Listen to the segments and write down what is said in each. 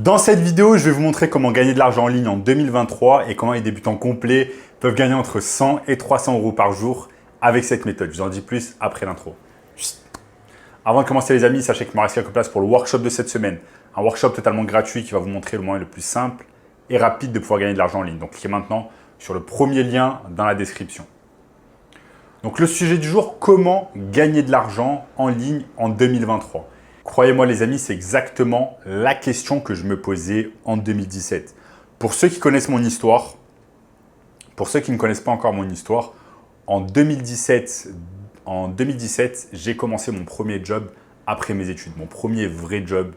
Dans cette vidéo, je vais vous montrer comment gagner de l'argent en ligne en 2023 et comment les débutants complets peuvent gagner entre 100 et 300 euros par jour avec cette méthode. Je vous en dis plus après l'intro. Avant de commencer les amis, sachez qu'il me reste quelques places pour le workshop de cette semaine. Un workshop totalement gratuit qui va vous montrer le moyen le plus simple et rapide de pouvoir gagner de l'argent en ligne. Donc cliquez maintenant sur le premier lien dans la description. Donc le sujet du jour, comment gagner de l'argent en ligne en 2023. Croyez-moi les amis, c'est exactement la question que je me posais en 2017. Pour ceux qui connaissent mon histoire, pour ceux qui ne connaissent pas encore mon histoire, en 2017, j'ai commencé mon premier job après mes études, mon premier vrai job.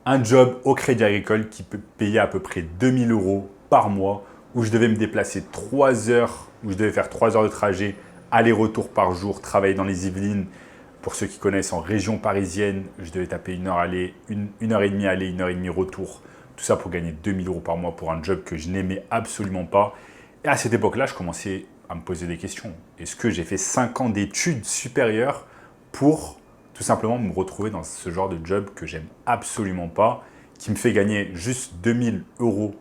Un job au Crédit Agricole qui peut payer à peu près 2000 euros par mois, où je devais me déplacer 3 heures, où je devais faire 3 heures de trajet, aller-retour par jour, travailler dans les Yvelines. Pour ceux qui connaissent en région parisienne, je devais taper 1 heure aller, une heure et demie aller, 1 heure et demie retour. Tout ça pour gagner 2000 euros par mois pour un job que je n'aimais absolument pas. Et à cette époque-là, je commençais à me poser des questions. Est-ce que j'ai fait 5 ans d'études supérieures pour tout simplement me retrouver dans ce genre de job que j'aime absolument pas, qui me fait gagner juste 2000 euros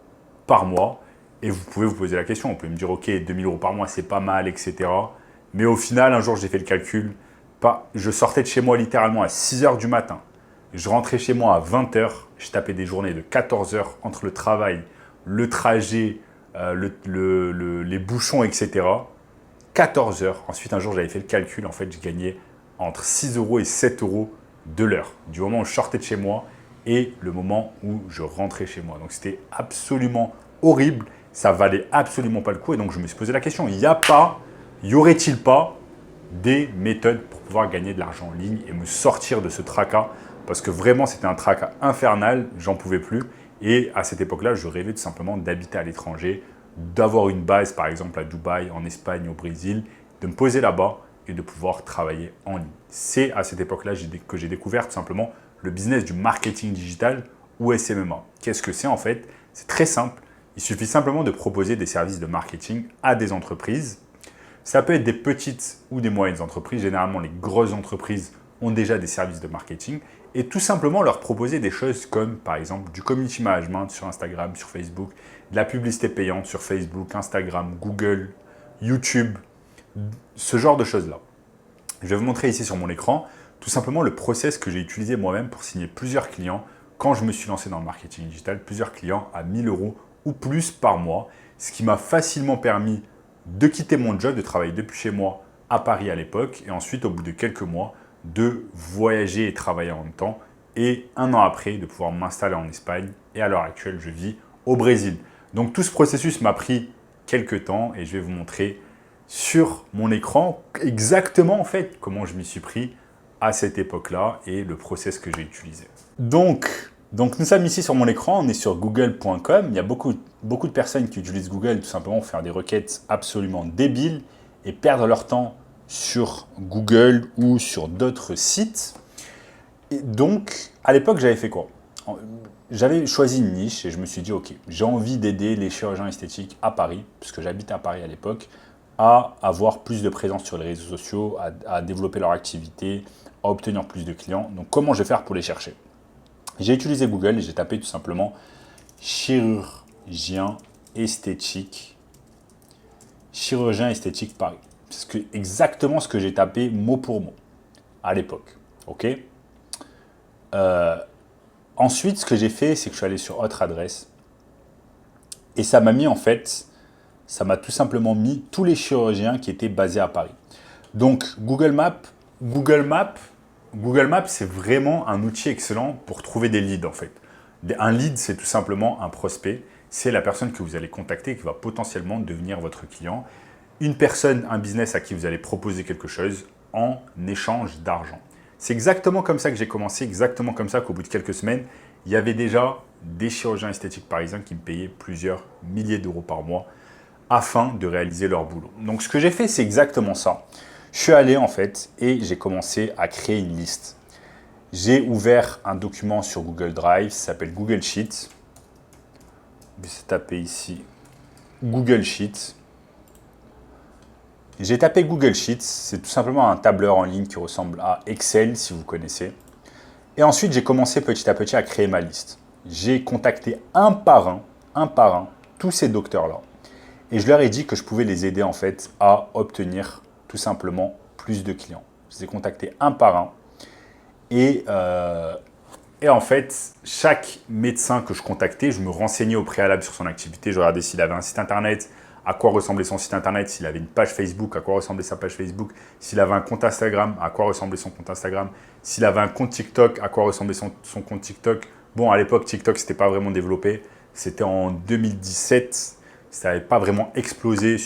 par mois? Et vous pouvez vous poser la question, vous pouvez me dire, ok, 2000 euros par mois, c'est pas mal, etc. Mais au final, un jour, j'ai fait le calcul. Je sortais de chez moi littéralement à 6 heures du matin. Je rentrais chez moi à 20 heures. Je tapais des journées de 14 heures entre le travail, le trajet, les bouchons, etc. 14 heures. Ensuite, un jour, j'avais fait le calcul. En fait, je gagnais entre 6 euros et 7 euros de l'heure. Du moment où je sortais de chez moi et le moment où je rentrais chez moi. Donc, c'était absolument horrible. Ça valait absolument pas le coup. Et donc, je me suis posé la question, y aurait-il pas des méthodes pour pouvoir gagner de l'argent en ligne et me sortir de ce tracas? Parce que vraiment, c'était un tracas infernal, j'en pouvais plus. Et à cette époque-là, je rêvais tout simplement d'habiter à l'étranger, d'avoir une base, par exemple à Dubaï, en Espagne, au Brésil, de me poser là-bas et de pouvoir travailler en ligne. C'est à cette époque-là que j'ai découvert tout simplement le business du marketing digital ou SMMA. Qu'est-ce que c'est en fait? C'est très simple. Il suffit simplement de proposer des services de marketing à des entreprises. Ça peut être des petites ou des moyennes entreprises. Généralement, les grosses entreprises ont déjà des services de marketing et tout simplement leur proposer des choses comme par exemple du community management sur Instagram, sur Facebook, de la publicité payante sur Facebook, Instagram, Google, YouTube, ce genre de choses-là. Je vais vous montrer ici sur mon écran tout simplement le process que j'ai utilisé moi-même pour signer plusieurs clients quand je me suis lancé dans le marketing digital, plusieurs clients à 1000 euros ou plus par mois, ce qui m'a facilement permis de quitter mon job, de travailler depuis chez moi à Paris à l'époque et ensuite au bout de quelques mois de voyager et travailler en même temps et 1 an après de pouvoir m'installer en Espagne et à l'heure actuelle je vis au Brésil. Donc tout ce processus m'a pris quelques temps et je vais vous montrer sur mon écran exactement en fait comment je m'y suis pris à cette époque-là et le process que j'ai utilisé. Donc nous sommes ici sur mon écran, on est sur google.com. Il y a beaucoup de personnes qui utilisent Google tout simplement pour faire des requêtes absolument débiles et perdre leur temps sur Google ou sur d'autres sites. Et donc, à l'époque, j'avais fait quoi? J'avais choisi une niche et je me suis dit, ok, j'ai envie d'aider les chirurgiens esthétiques à Paris, puisque j'habitais à Paris à l'époque, à avoir plus de présence sur les réseaux sociaux, à développer leur activité, à obtenir plus de clients. Donc, comment je vais faire pour les chercher? J'ai utilisé Google et j'ai tapé tout simplement chirurgien esthétique Paris. C'est exactement ce que j'ai tapé mot pour mot à l'époque. Ok. Ensuite, ce que j'ai fait, c'est que je suis allé sur autre adresse et ça m'a mis en fait, ça m'a tout simplement mis tous les chirurgiens qui étaient basés à Paris. Donc Google Maps, c'est vraiment un outil excellent pour trouver des leads en fait. Un lead, c'est tout simplement un prospect. C'est la personne que vous allez contacter et qui va potentiellement devenir votre client. Une personne, un business à qui vous allez proposer quelque chose en échange d'argent. C'est exactement comme ça que j'ai commencé, exactement comme ça qu'au bout de quelques semaines, il y avait déjà des chirurgiens esthétiques parisiens qui me payaient plusieurs milliers d'euros par mois afin de réaliser leur boulot. Donc ce que j'ai fait, c'est exactement ça. Je suis allé en fait et j'ai commencé à créer une liste. J'ai ouvert un document sur Google Drive, ça s'appelle Google Sheets. Je vais taper ici Google Sheets. J'ai tapé Google Sheets, c'est tout simplement un tableur en ligne qui ressemble à Excel si vous connaissez. Et ensuite, j'ai commencé petit à petit à créer ma liste. j'ai contacté un par un, tous ces docteurs-là. Et je leur ai dit que je pouvais les aider en fait à obtenir tout simplement plus de clients. Je les ai contactés un par un. Et, en fait, chaque médecin que je contactais, je me renseignais au préalable sur son activité. Je regardais s'il avait un site internet, à quoi ressemblait son site internet, s'il avait une page Facebook, à quoi ressemblait sa page Facebook, s'il avait un compte Instagram, à quoi ressemblait son compte Instagram, s'il avait un compte TikTok, à quoi ressemblait son compte TikTok. Bon, à l'époque, TikTok, c'était pas vraiment développé. C'était en 2017. Ça n'avait pas vraiment explosé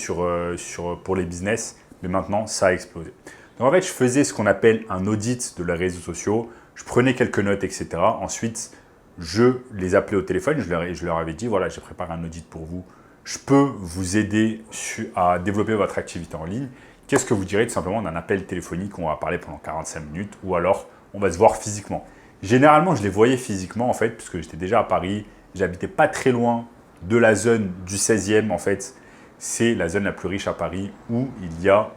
pour les business, mais maintenant, ça a explosé. Donc en fait, je faisais ce qu'on appelle un audit de leurs réseaux sociaux. Je prenais quelques notes, etc. Ensuite, je les appelais au téléphone. Je leur avais dit, voilà, j'ai préparé un audit pour vous. Je peux vous aider à développer votre activité en ligne. Qu'est-ce que vous direz tout simplement d'un appel téléphonique où on va parler pendant 45 minutes ou alors on va se voir physiquement. Généralement, je les voyais physiquement en fait, puisque j'étais déjà à Paris. J'habitais pas très loin de la zone du 16e en fait. C'est la zone la plus riche à Paris où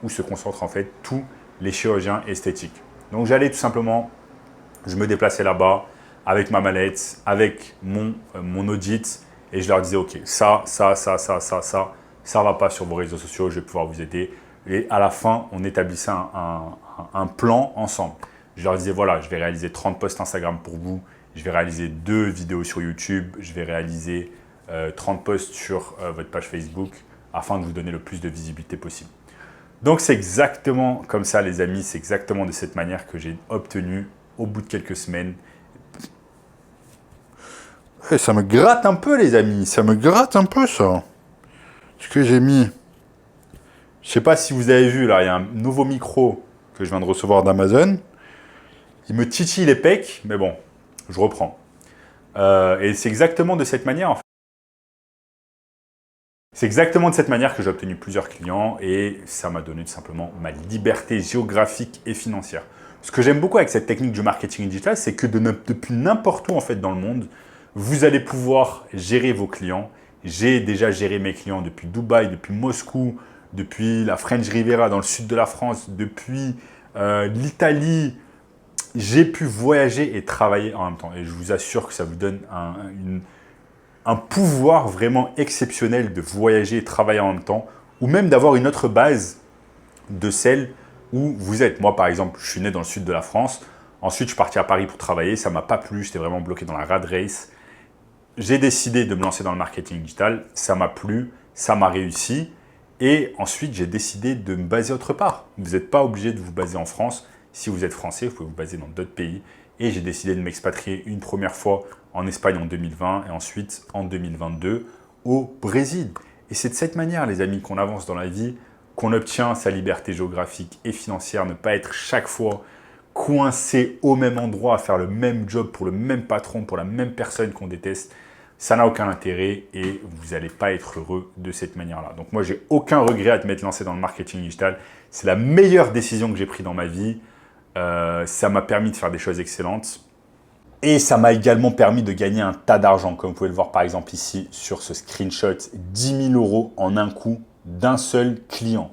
se concentrent en fait tous les chirurgiens esthétiques. Donc j'allais tout simplement, je me déplaçais là-bas avec ma mallette, avec mon audit et je leur disais ok, ça va pas sur vos réseaux sociaux, je vais pouvoir vous aider. Et à la fin, on établissait un plan ensemble. Je leur disais voilà, je vais réaliser 30 posts Instagram pour vous, je vais réaliser 2 vidéos sur YouTube, je vais réaliser 30 posts sur votre page Facebook afin de vous donner le plus de visibilité possible. Donc c'est exactement comme ça les amis, c'est exactement de cette manière que j'ai obtenu au bout de quelques semaines. Et ça me gratte un peu les amis, ça me gratte un peu ça. Ce que j'ai mis. Je ne sais pas si vous avez vu là, il y a un nouveau micro que je viens de recevoir d'Amazon. Il me titille les pecs, mais bon, je reprends. Et c'est exactement de cette manière en fait. C'est exactement de cette manière que j'ai obtenu plusieurs clients et ça m'a donné tout simplement ma liberté géographique et financière. Ce que j'aime beaucoup avec cette technique du marketing digital, c'est que depuis n'importe où en fait dans le monde, vous allez pouvoir gérer vos clients. J'ai déjà géré mes clients depuis Dubaï, depuis Moscou, depuis la French Riviera dans le sud de la France, depuis l'Italie. J'ai pu voyager et travailler en même temps et je vous assure que ça vous donne un pouvoir vraiment exceptionnel de voyager et travailler en même temps, ou même d'avoir une autre base de celle où vous êtes. Moi, par exemple, je suis né dans le sud de la France. Ensuite, je suis parti à Paris pour travailler. Ça ne m'a pas plu. J'étais vraiment bloqué dans la rat race. J'ai décidé de me lancer dans le marketing digital. Ça m'a plu. Ça m'a réussi. Et ensuite, j'ai décidé de me baser autre part. Vous n'êtes pas obligé de vous baser en France. Si vous êtes français, vous pouvez vous baser dans d'autres pays. Et j'ai décidé de m'expatrier une première fois en Espagne en 2020 et ensuite en 2022 au Brésil. Et c'est de cette manière, les amis, qu'on avance dans la vie, qu'on obtient sa liberté géographique et financière, ne pas être chaque fois coincé au même endroit, à faire le même job pour le même patron, pour la même personne qu'on déteste. Ça n'a aucun intérêt et vous n'allez pas être heureux de cette manière-là. Donc moi, j'ai aucun regret à te m'être lancé dans le marketing digital. C'est la meilleure décision que j'ai prise dans ma vie. Ça m'a permis de faire des choses excellentes. Et ça m'a également permis de gagner un tas d'argent, comme vous pouvez le voir par exemple ici sur ce screenshot, 10 000 € en un coup d'un seul client.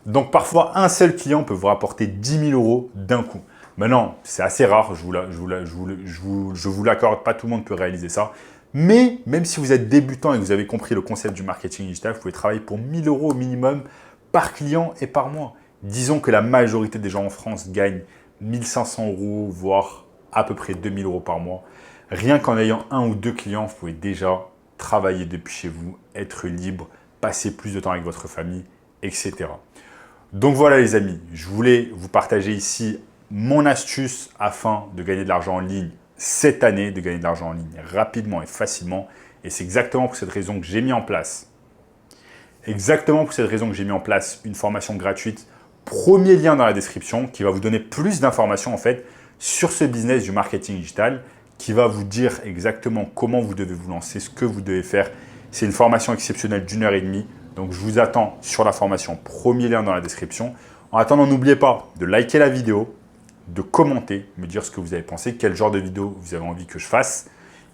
Donc parfois, un seul client peut vous rapporter 10 000 € d'un coup. Maintenant, c'est assez rare, je vous l'accorde, pas tout le monde peut réaliser ça. Mais même si vous êtes débutant et que vous avez compris le concept du marketing digital, vous pouvez travailler pour 1 000 € au minimum par client et par mois. Disons que la majorité des gens en France gagnent 1 500 €, voire à peu près 2 000 € par mois. Rien qu'en ayant 1 ou 2 clients, vous pouvez déjà travailler depuis chez vous, être libre, passer plus de temps avec votre famille, etc. Donc voilà les amis, je voulais vous partager ici mon astuce afin de gagner de l'argent en ligne cette année, de gagner de l'argent en ligne rapidement et facilement. Et c'est exactement pour cette raison que j'ai mis en place. Une formation gratuite. Premier lien dans la description qui va vous donner plus d'informations en fait sur ce business du marketing digital, qui va vous dire exactement comment vous devez vous lancer, ce que vous devez faire. C'est une formation exceptionnelle d'1 h 30. Donc, je vous attends sur la formation. Premier lien dans la description. En attendant, n'oubliez pas de liker la vidéo, de commenter, me dire ce que vous avez pensé, quel genre de vidéo vous avez envie que je fasse.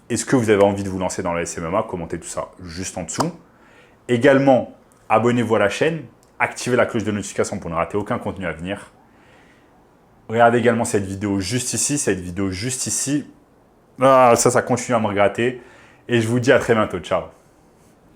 Est-ce que vous avez envie de vous lancer dans la SMMA? Commentez tout ça juste en dessous. Également, abonnez-vous à la chaîne, activez la cloche de notification pour ne rater aucun contenu à venir. Regardez également cette vidéo juste ici. Ah, ça continue à me regratter. Et je vous dis à très bientôt. Ciao.